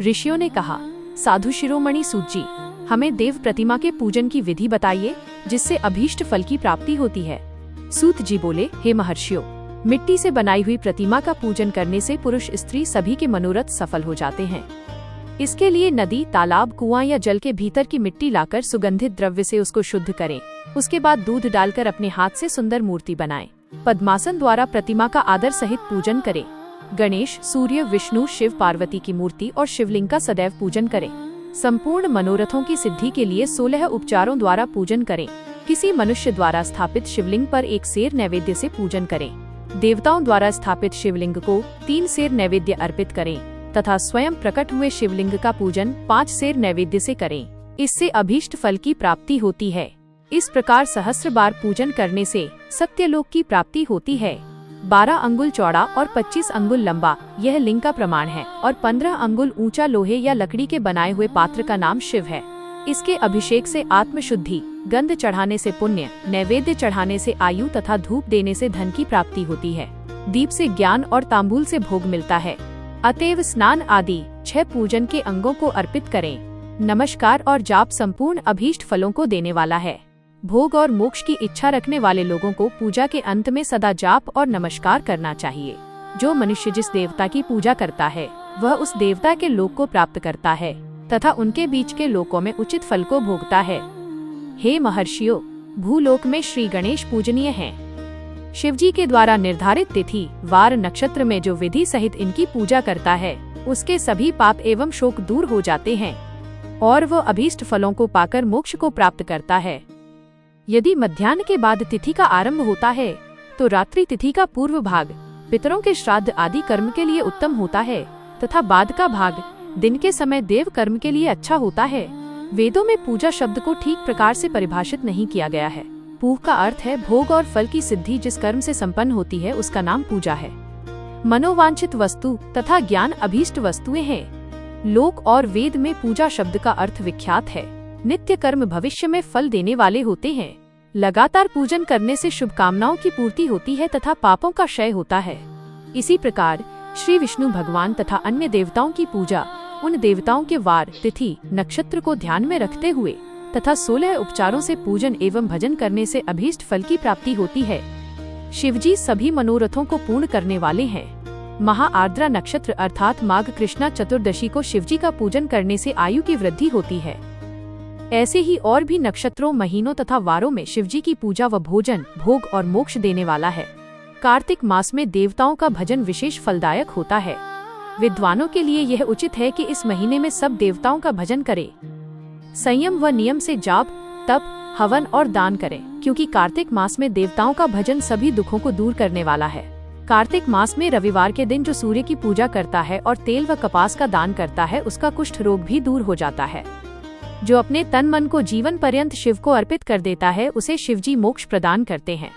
ऋषियों ने कहा, साधु शिरोमणि सूत जी, हमें देव प्रतिमा के पूजन की विधि बताइए जिससे अभीष्ट फल की प्राप्ति होती है। सूत जी बोले, हे महर्षियों, मिट्टी से बनाई हुई प्रतिमा का पूजन करने से पुरुष स्त्री सभी के मनोरथ सफल हो जाते हैं। इसके लिए नदी, तालाब, कुआं या जल के भीतर की मिट्टी लाकर सुगंधित द्रव्य से उसको शुद्ध करें। उसके बाद दूध डालकर अपने हाथ से सुंदर मूर्ति बनाएं। पद्मासन द्वारा प्रतिमा का आदर सहित पूजन करें। गणेश, सूर्य, विष्णु, शिव, पार्वती की मूर्ति और शिवलिंग का सदैव पूजन करें। संपूर्ण मनोरथों की सिद्धि के लिए 16 उपचारों द्वारा पूजन करें। किसी मनुष्य द्वारा स्थापित शिवलिंग पर 1 सेर नैवेद्य से पूजन करें। देवताओं द्वारा स्थापित शिवलिंग को 3 सेर नैवेद्य अर्पित करें तथा स्वयं प्रकट हुए शिवलिंग का पूजन 5 सेर नैवेद्य से करें। इससे अभीष्ट फल की प्राप्ति होती है। इस प्रकार सहस्र बार पूजन करने से सत्यलोक की प्राप्ति होती है। 12 अंगुल चौड़ा और 25 अंगुल लंबा यह लिंग का प्रमाण है और 15 अंगुल ऊंचा लोहे या लकड़ी के बनाए हुए पात्र का नाम शिव है। इसके अभिषेक से आत्मशुद्धि, गंध चढ़ाने से पुण्य, नैवेद्य चढ़ाने से आयु तथा धूप देने से धन की प्राप्ति होती है। दीप से ज्ञान और तांबूल से भोग मिलता है। अतएव स्नान आदि 6 पूजन के अंगों को अर्पित करें। नमस्कार और जाप संपूर्ण अभीष्ट फलों को देने वाला है। भोग और मोक्ष की इच्छा रखने वाले लोगों को पूजा के अंत में सदा जाप और नमस्कार करना चाहिए। जो मनुष्य जिस देवता की पूजा करता है वह उस देवता के लोक को प्राप्त करता है तथा उनके बीच के लोकों में उचित फल को भोगता है। हे महर्षियों, भूलोक में श्री गणेश पूजनीय हैं। शिवजी के द्वारा निर्धारित तिथि, वार, नक्षत्र में जो विधि सहित इनकी पूजा करता है उसके सभी पाप एवं शोक दूर हो जाते हैं और वह अभीष्ट फलों को पाकर मोक्ष को प्राप्त करता है। यदि मध्याह्न के बाद तिथि का आरंभ होता है तो रात्रि तिथि का पूर्व भाग पितरों के श्राद्ध आदि कर्म के लिए उत्तम होता है तथा बाद का भाग दिन के समय देव कर्म के लिए अच्छा होता है। वेदों में पूजा शब्द को ठीक प्रकार से परिभाषित नहीं किया गया है। पूह का अर्थ है भोग और फल की सिद्धि जिस कर्म से संपन्न होती है उसका नाम पूजा है। मनोवांछित वस्तु तथा ज्ञान अभीष्ट वस्तुएं हैं। लोक और वेद में पूजा शब्द का अर्थ विख्यात है। नित्य कर्म भविष्य में फल देने वाले होते हैं। लगातार पूजन करने से शुभकामनाओं की पूर्ति होती है तथा पापों का क्षय होता है। इसी प्रकार श्री विष्णु भगवान तथा अन्य देवताओं की पूजा उन देवताओं के वार, तिथि, नक्षत्र को ध्यान में रखते हुए तथा 16 उपचारों से पूजन एवं भजन करने से अभीष्ट फल की प्राप्ति होती है। शिवजी सभी मनोरथों को पूर्ण करने वाले हैं। महा आर्द्रा नक्षत्र अर्थात माघ कृष्णा चतुर्दशी को शिवजी का पूजन करने से आयु की वृद्धि होती है। ऐसे ही और भी नक्षत्रों, महीनों तथा वारों में शिवजी की पूजा व भोजन, भोग और मोक्ष देने वाला है। कार्तिक मास में देवताओं का भजन विशेष फलदायक होता है। विद्वानों के लिए यह उचित है कि इस महीने में सब देवताओं का भजन करें। संयम व नियम से जाप, तप, हवन और दान करें, क्योंकि कार्तिक मास में देवताओं का भजन सभी दुखों को दूर करने वाला है। कार्तिक मास में रविवार के दिन जो सूर्य की पूजा करता है और तेल व कपास का दान करता है उसका कुष्ठ रोग भी दूर हो जाता है। जो अपने तन मन को जीवन पर्यंत शिव को अर्पित कर देता है उसे शिवजी मोक्ष प्रदान करते हैं।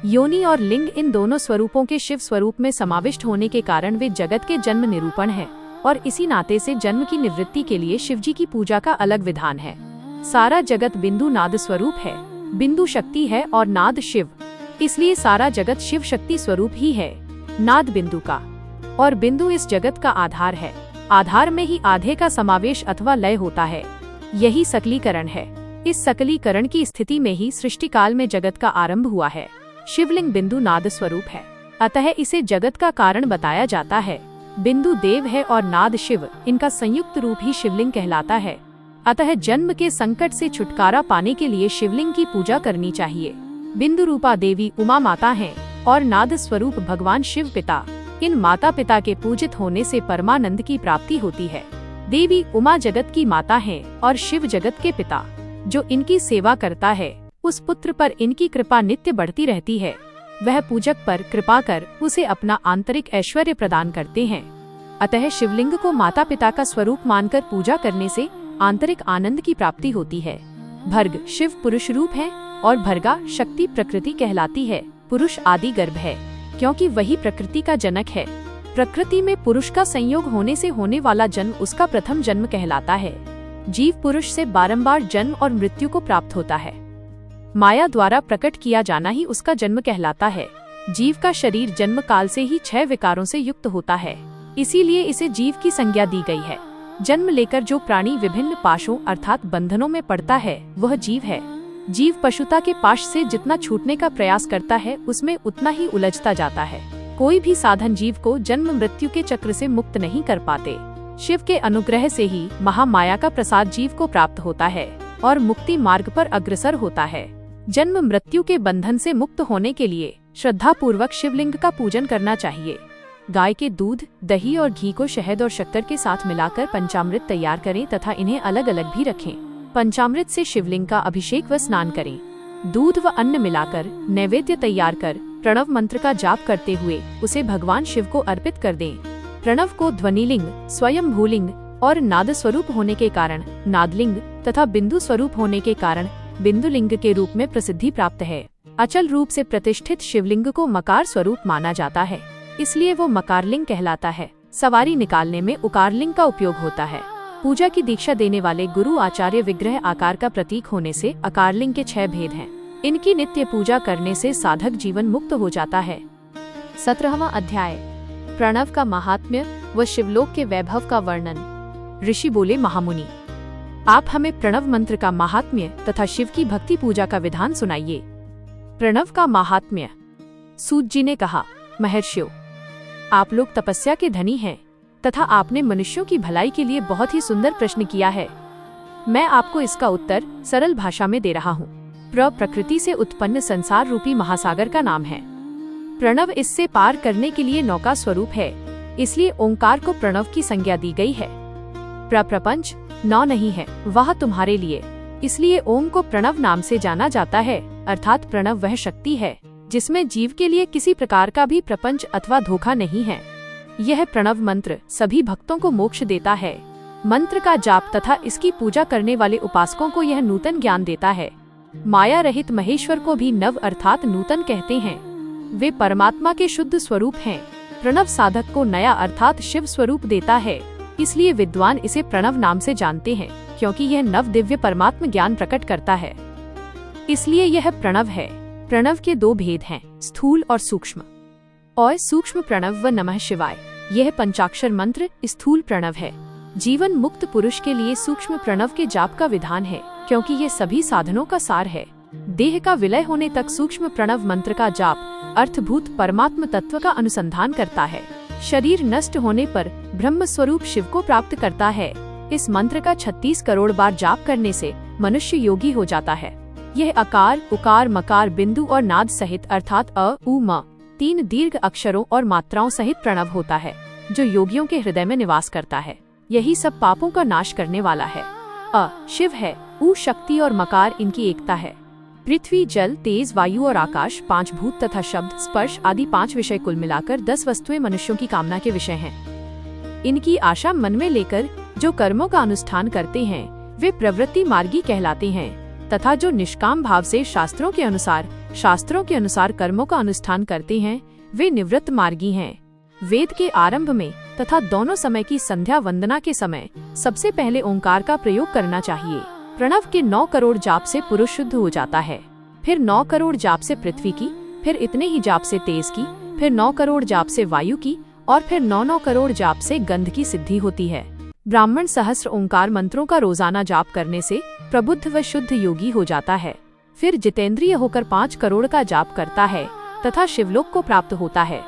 योनि और लिंग इन दोनों स्वरूपों के शिव स्वरूप में समाविष्ट होने के कारण वे जगत के जन्म निरूपण है और इसी नाते से जन्म की निवृत्ति के लिए शिवजी की पूजा का अलग विधान है। सारा जगत बिंदु नाद स्वरूप है। बिंदु शक्ति है और नाद शिव, इसलिए सारा जगत शिव शक्ति स्वरूप ही है। नाद बिंदु का और बिंदु इस जगत का आधार है। आधार में ही आधे का समावेश अथवा लय होता है, यही सकलीकरण है। इस सकलीकरण की स्थिति में ही सृष्टि काल में जगत का आरंभ हुआ है। शिवलिंग बिंदु नाद स्वरूप है, अतः इसे जगत का कारण बताया जाता है। बिंदु देव है और नाद शिव, इनका संयुक्त रूप ही शिवलिंग कहलाता है। अतः जन्म के संकट से छुटकारा पाने के लिए शिवलिंग की पूजा करनी चाहिए। बिंदु रूपा देवी उमा माता हैं और नाद स्वरूप भगवान शिव पिता। इन माता पिता के पूजित होने से परमानंद की प्राप्ति होती है। देवी उमा जगत की माता हैं और शिव जगत के पिता। जो इनकी सेवा करता है उस पुत्र पर इनकी कृपा नित्य बढ़ती रहती है। वह पूजक पर कृपा कर उसे अपना आंतरिक ऐश्वर्य प्रदान करते हैं। अतः शिवलिंग को माता पिता का स्वरूप मानकर पूजा करने से आंतरिक आनंद की प्राप्ति होती है। भर्ग शिव पुरुष रूप है और भर्गा शक्ति प्रकृति कहलाती है। पुरुष आदि गर्भ है क्योंकि वही प्रकृति का जनक है। प्रकृति में पुरुष का संयोग होने से होने वाला जन्म उसका प्रथम जन्म कहलाता है। जीव पुरुष से बारंबार जन्म और मृत्यु को प्राप्त होता है। माया द्वारा प्रकट किया जाना ही उसका जन्म कहलाता है। जीव का शरीर जन्म काल से ही 6 विकारों से युक्त होता है, इसीलिए इसे जीव की संज्ञा दी गई है। जन्म लेकर जो प्राणी विभिन्न पाशों अर्थात बंधनों में पड़ता है वह जीव है। जीव पशुता के पाश से जितना छूटने का प्रयास करता है उसमें उतना ही उलझता जाता है। कोई भी साधन जीव को जन्म मृत्यु के चक्र से मुक्त नहीं कर पाते। शिव के अनुग्रह से ही महामाया का प्रसाद जीव को प्राप्त होता है और मुक्ति मार्ग पर अग्रसर होता है। जन्म मृत्यु के बंधन से मुक्त होने के लिए श्रद्धा पूर्वक शिवलिंग का पूजन करना चाहिए। गाय के दूध, दही और घी को शहद और शक्कर के साथ मिलाकर पंचामृत तैयार करें तथा इन्हें अलग अलग भी रखें। पंचामृत से शिवलिंग का अभिषेक व स्नान करें। दूध व अन्न मिलाकर नैवेद्य तैयार कर प्रणव मंत्र का जाप करते हुए उसे भगवान शिव को अर्पित कर दें। प्रणव को ध्वनिलिंग, स्वयं भूलिंग और नाद स्वरूप होने के कारण नादलिंग तथा बिंदु स्वरूप होने के कारण बिंदुलिंग के रूप में प्रसिद्धि प्राप्त है। अचल रूप से प्रतिष्ठित शिवलिंग को मकार स्वरूप माना जाता है, इसलिए वो मकारलिंग कहलाता है। सवारी निकालने में उकारलिंग का उपयोग होता है। पूजा की दीक्षा देने वाले गुरु आचार्य विग्रह आकार का प्रतीक होने से अकारलिंग के 6 भेद हैं। इनकी नित्य पूजा करने से साधक जीवन मुक्त हो जाता है। 17वां अध्याय, प्रणव का महात्म्य व शिवलोक के वैभव का वर्णन। ऋषि बोले, महामुनि, आप हमें प्रणव मंत्र का महात्म्य तथा शिव की भक्ति पूजा का विधान सुनाइए। प्रणव का महात्म्य। सूत जी ने कहा, महर्षियों, आप लोग तपस्या के धनी हैं तथा आपने मनुष्यों की भलाई के लिए बहुत ही सुंदर प्रश्न किया है। मैं आपको इसका उत्तर सरल भाषा में दे रहा हूँ। प्रकृति से उत्पन्न संसार रूपी महासागर का नाम है। प्रणव इससे पार करने के लिए नौका स्वरूप है, इसलिए ओंकार को प्रणव की संज्ञा दी गई है। प्रपंच नौ नहीं है, वह तुम्हारे लिए, इसलिए ओम को प्रणव नाम से जाना जाता है। अर्थात प्रणव वह शक्ति है जिसमें जीव के लिए किसी प्रकार का भी प्रपंच अथवा धोखा नहीं है। यह प्रणव मंत्र सभी भक्तों को मोक्ष देता है। मंत्र का जाप तथा इसकी पूजा करने वाले उपासकों को यह नूतन ज्ञान देता है। माया रहित महेश्वर को भी नव अर्थात नूतन कहते हैं। वे परमात्मा के शुद्ध स्वरूप हैं। प्रणव साधक को नया अर्थात शिव स्वरूप देता है, इसलिए विद्वान इसे प्रणव नाम से जानते हैं, क्योंकि यह नव दिव्य परमात्म ज्ञान प्रकट करता है, इसलिए यह प्रणव है। प्रणव के 2 भेद हैं, स्थूल और सूक्ष्म। और सूक्ष्म प्रणव व नमः शिवाय, यह पंचाक्षर मंत्र स्थूल प्रणव है। जीवन मुक्त पुरुष के लिए सूक्ष्म प्रणव के जाप का विधान है, क्योंकि ये सभी साधनों का सार है। देह का विलय होने तक सूक्ष्म प्रणव मंत्र का जाप अर्थभूत परमात्म तत्व का अनुसंधान करता है। शरीर नष्ट होने पर ब्रह्म स्वरूप शिव को प्राप्त करता है। इस मंत्र का 36 करोड़ बार जाप करने से मनुष्य योगी हो जाता है। यह अकार, उकार, मकार, बिंदु और नाद सहित अर्थात अ, उ, म 3 दीर्घ अक्षरों और मात्राओं सहित प्रणव होता है, जो योगियों के हृदय में निवास करता है। यही सब पापों का नाश करने वाला है। अ शिव है, उ शक्ति और मकार इनकी एकता है। पृथ्वी, जल, तेज, वायु और आकाश 5 भूत तथा शब्द, स्पर्श आदि 5 विषय कुल मिलाकर 10 वस्तुएं मनुष्यों की कामना के विषय हैं। इनकी आशा मन में लेकर जो कर्मों का अनुष्ठान करते हैं वे प्रवृत्ति मार्गी कहलाते हैं, तथा जो निष्काम भाव से शास्त्रों के अनुसार कर्मों का अनुष्ठान करते हैं वे निवृत्त मार्गी हैं। वेद के आरंभ में तथा दोनों समय की संध्या वंदना के समय सबसे पहले ओंकार का प्रयोग करना चाहिए। प्रणव के 9 करोड़ जाप से पुरुष शुद्ध हो जाता है, फिर 9 करोड़ जाप से पृथ्वी की, फिर इतने ही जाप से तेज की, फिर 9 करोड़ जाप से वायु की और फिर 9 करोड़ जाप से गंध की सिद्धि होती है। ब्राह्मण सहस्र ओंकार मंत्रों का रोजाना जाप करने से प्रबुद्ध व शुद्ध योगी हो जाता है। फिर जितेंद्रिय होकर 5 करोड़ का जाप करता है तथा शिवलोक को प्राप्त होता है।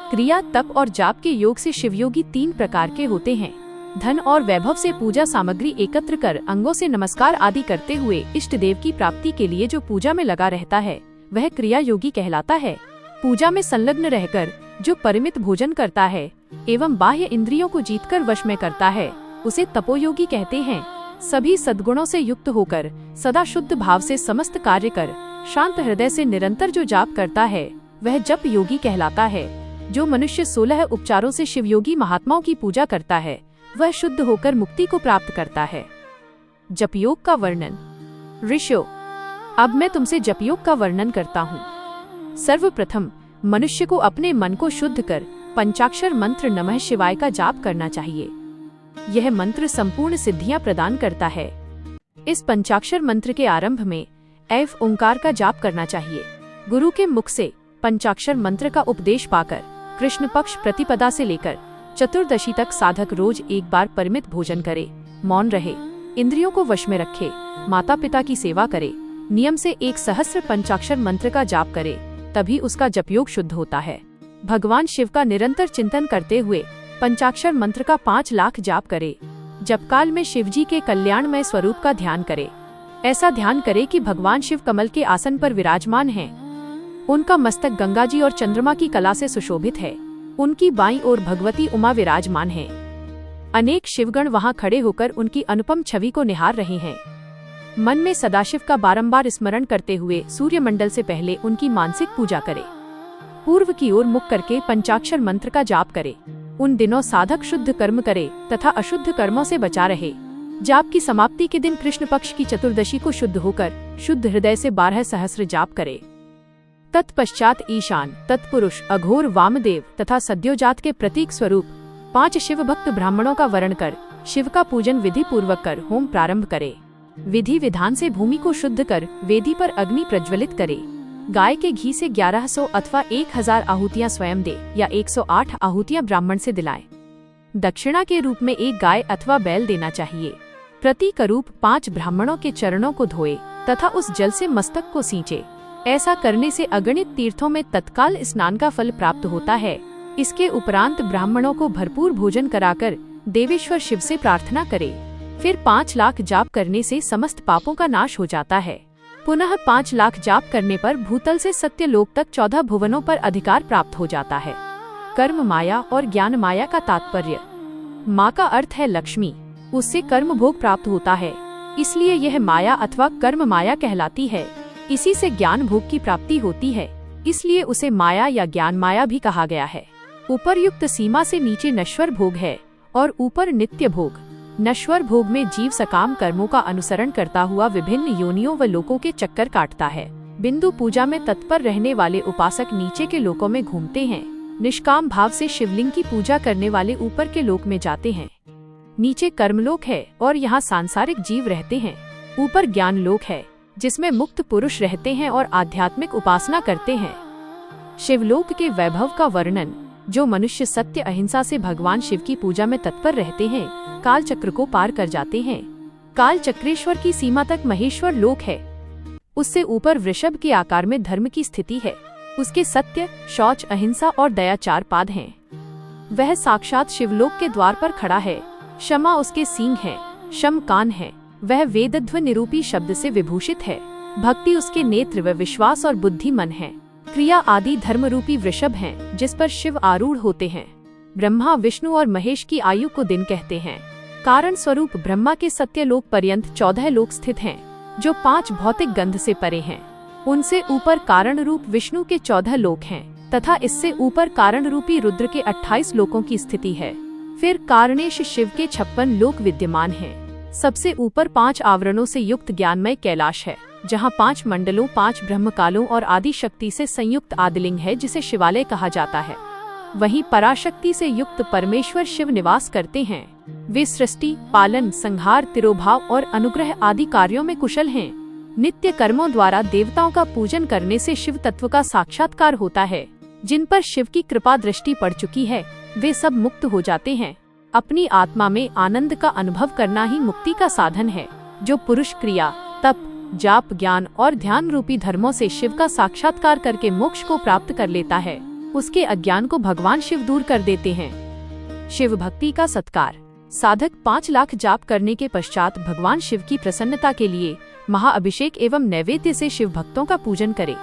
क्रिया, तप और जाप के योग से शिवयोगी 3 प्रकार के होते हैं। धन और वैभव से पूजा सामग्री एकत्र कर अंगों से नमस्कार आदि करते हुए इष्ट देव की प्राप्ति के लिए जो पूजा में लगा रहता है वह क्रिया योगी कहलाता है। पूजा में संलग्न रहकर जो परिमित भोजन करता है एवं बाह्य इंद्रियों को जीतकर वश में करता है उसे तपोयोगी कहते हैं। सभी सद्गुणों से युक्त होकर सदा शुद्ध भाव से समस्त कार्य कर शांत हृदय से निरंतर जो जाप करता है वह जप योगी कहलाता है। जो मनुष्य 16 उपचारों से शिवयोगी महात्माओं की पूजा करता है वह शुद्ध होकर मुक्ति को प्राप्त करता है। जपयोग का वर्णन। ऋषियों, अब मैं तुमसे जपयोग का वर्णन करता हूँ। सर्वप्रथम मनुष्य को अपने मन को शुद्ध कर पंचाक्षर मंत्र नमः शिवाय का जाप करना चाहिए। यह मंत्र संपूर्ण सिद्धियां प्रदान करता है। इस पंचाक्षर मंत्र के आरंभ में एव ओंकार का जाप करना चाहिए। गुरु के मुख से पंचाक्षर मंत्र का उपदेश पाकर कृष्ण पक्ष प्रतिपदा से लेकर चतुर्दशी तक साधक रोज एक बार परिमित भोजन करे, मौन रहे, इंद्रियों को वश में रखे, माता पिता की सेवा करे, नियम से 1 सहस्त्र पंचाक्षर मंत्र का जाप करे, तभी उसका जपयोग शुद्ध होता है। भगवान शिव का निरंतर चिंतन करते हुए पंचाक्षर मंत्र का 5 लाख जाप करे। जपकाल में शिवजी के कल्याणमय स्वरूप का ध्यान करे। ऐसा ध्यान करे कि भगवान शिव कमल के आसन पर विराजमान हैं। उनका मस्तक गंगा जी और चंद्रमा की कला से सुशोभित है। उनकी बाईं ओर भगवती उमा विराजमान है। अनेक शिवगण वहां खड़े होकर उनकी अनुपम छवि को निहार रहे हैं। मन में सदाशिव का बारंबार स्मरण करते हुए सूर्यमंडल से पहले उनकी मानसिक पूजा करे। पूर्व की ओर मुख करके पंचाक्षर मंत्र का जाप करे। उन दिनों साधक शुद्ध कर्म करे तथा अशुद्ध कर्मों से बचा रहे। जाप की समाप्ति के दिन कृष्ण पक्ष की चतुर्दशी को शुद्ध होकर शुद्ध हृदय से 12 सहस्त्र जाप करे। तत्पश्चात ईशान, तत्पुरुष, अघोर, वामदेव तथा सद्योजात के प्रतीक स्वरूप 5 शिव भक्त ब्राह्मणों का वर्ण कर शिव का पूजन विधि पूर्वक कर होम प्रारंभ करे। विधि विधान से भूमि को शुद्ध कर वेदी पर अग्नि प्रज्वलित करे। गाय के घी से 1100 अथवा 1000 आहुतियां स्वयं दे या 108 आहुतियां ब्राह्मण से दिलाए। दक्षिणा के रूप में 1 गाय अथवा बैल देना चाहिए। प्रतीक रूप 5 ब्राह्मणों के चरणों को धोए तथा उस जल से मस्तक को सींचे। ऐसा करने से अगणित तीर्थों में तत्काल स्नान का फल प्राप्त होता है। इसके उपरांत ब्राह्मणों को भरपूर भोजन कराकर देवेश्वर शिव से प्रार्थना करे। फिर 5 लाख जाप करने से समस्त पापों का नाश हो जाता है। पुनः 5 लाख जाप करने पर भूतल से सत्यलोक तक 14 भुवनों पर अधिकार प्राप्त हो जाता है। कर्म माया और ज्ञान माया का तात्पर्य। माँ का अर्थ है लक्ष्मी, उससे कर्म भोग प्राप्त होता है, इसलिए यह माया अथवा कर्म माया कहलाती है। इसी से ज्ञान भोग की प्राप्ति होती है, इसलिए उसे माया या ज्ञान माया भी कहा गया है। उपरयुक्त सीमा से नीचे नश्वर भोग है और ऊपर नित्य भोग। नश्वर भोग में जीव सकाम कर्मों का अनुसरण करता हुआ विभिन्न योनियों व लोकों के चक्कर काटता है। बिंदु पूजा में तत्पर रहने वाले उपासक नीचे के लोकों में घूमते हैं। निष्काम भाव से शिवलिंग की पूजा करने वाले ऊपर के लोक में जाते हैं। नीचे कर्मलोक है और यहाँ सांसारिक जीव रहते हैं। ऊपर ज्ञान लोक है जिसमें मुक्त पुरुष रहते हैं और आध्यात्मिक उपासना करते हैं। शिवलोक के वैभव का वर्णन। जो मनुष्य सत्य अहिंसा से भगवान शिव की पूजा में तत्पर रहते हैं, काल चक्र को पार कर जाते हैं। काल चक्रेश्वर की सीमा तक महेश्वर लोक है। उससे ऊपर वृषभ के आकार में धर्म की स्थिति है। उसके सत्य, शौच, अहिंसा और दया 4 पाद हैं। वह साक्षात शिवलोक के द्वार पर खड़ा है। क्षमा उसके सींग है, शम कान है। वह वेदध्व निरूपी शब्द से विभूषित है। भक्ति उसके नेत्र व विश्वास और बुद्धि मन है। क्रिया आदि धर्म रूपी वृषभ हैं, जिस पर शिव आरूढ़ होते हैं। ब्रह्मा, विष्णु और महेश की आयु को दिन कहते हैं। कारण स्वरूप ब्रह्मा के सत्यलोक पर्यंत 14 लोक स्थित हैं, जो 5 भौतिक गंध से परे हैं। उनसे ऊपर कारण रूप विष्णु के 14 लोक हैं तथा इससे ऊपर कारण रूपी रुद्र के 28 लोकों की स्थिति है। फिर कारणेश शिव के 56 लोक विद्यमान हैं। सबसे ऊपर 5 आवरणों से युक्त ज्ञानमय कैलाश है, जहाँ 5 मंडलों, 5 ब्रह्मकालों और आदि शक्ति से संयुक्त आदिलिंग है, जिसे शिवालय कहा जाता है। वहीं पराशक्ति से युक्त परमेश्वर शिव निवास करते हैं। वे सृष्टि, पालन, संहार, तिरोभाव और अनुग्रह आदि कार्यों में कुशल हैं। नित्य कर्मों द्वारा देवताओं का पूजन करने से शिव तत्व का साक्षात्कार होता है। जिन पर शिव की कृपा दृष्टि पड़ चुकी है, वे सब मुक्त हो जाते हैं। अपनी आत्मा में आनंद का अनुभव करना ही मुक्ति का साधन है। जो पुरुष क्रिया, तप, जाप, ज्ञान और ध्यान रूपी धर्मों से शिव का साक्षात्कार करके मोक्ष को प्राप्त कर लेता है, उसके अज्ञान को भगवान शिव दूर कर देते हैं। शिव भक्ति का सत्कार। साधक 5 लाख जाप करने के पश्चात भगवान शिव की प्रसन्नता के लिए महाअभिषेक एवं नैवेद्य से शिव भक्तों का पूजन करे।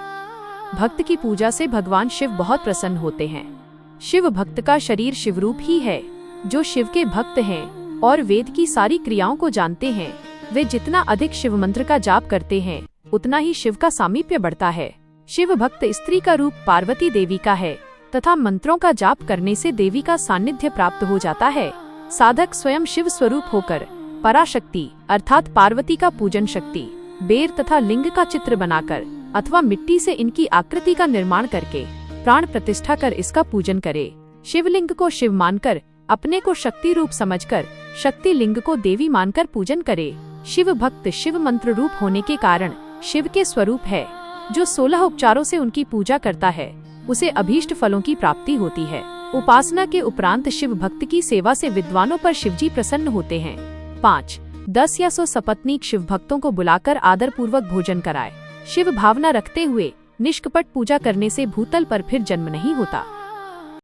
भक्त की पूजा से भगवान शिव बहुत प्रसन्न होते हैं। शिव भक्त का शरीर शिवरूप ही है। जो शिव के भक्त हैं और वेद की सारी क्रियाओं को जानते हैं, वे जितना अधिक शिव मंत्र का जाप करते हैं, उतना ही शिव का सामीप्य बढ़ता है। शिव भक्त स्त्री का रूप पार्वती देवी का है तथा मंत्रों का जाप करने से देवी का सानिध्य प्राप्त हो जाता है। साधक स्वयं शिव स्वरूप होकर पराशक्ति अर्थात पार्वती का पूजन शक्ति, बेर तथा लिंग का चित्र बनाकर अथवा मिट्टी से इनकी आकृति का निर्माण करके प्राण प्रतिष्ठा कर इसका पूजन करे। शिवलिंग को शिव मानकर, अपने को शक्ति रूप समझकर शक्ति लिंग को देवी मानकर पूजन करे। शिव भक्त शिव मंत्र रूप होने के कारण शिव के स्वरूप है। जो 16 उपचारों से उनकी पूजा करता है उसे अभीष्ट फलों की प्राप्ति होती है। उपासना के उपरांत शिव भक्त की सेवा से विद्वानों पर शिवजी प्रसन्न होते हैं। 5. 10 या 100 सपत्नीक शिव भक्तों को बुलाकर आदर पूर्वक भोजन कराए। शिव भावना रखते हुए निष्कपट पूजा करने से भूतल पर फिर जन्म नहीं होता।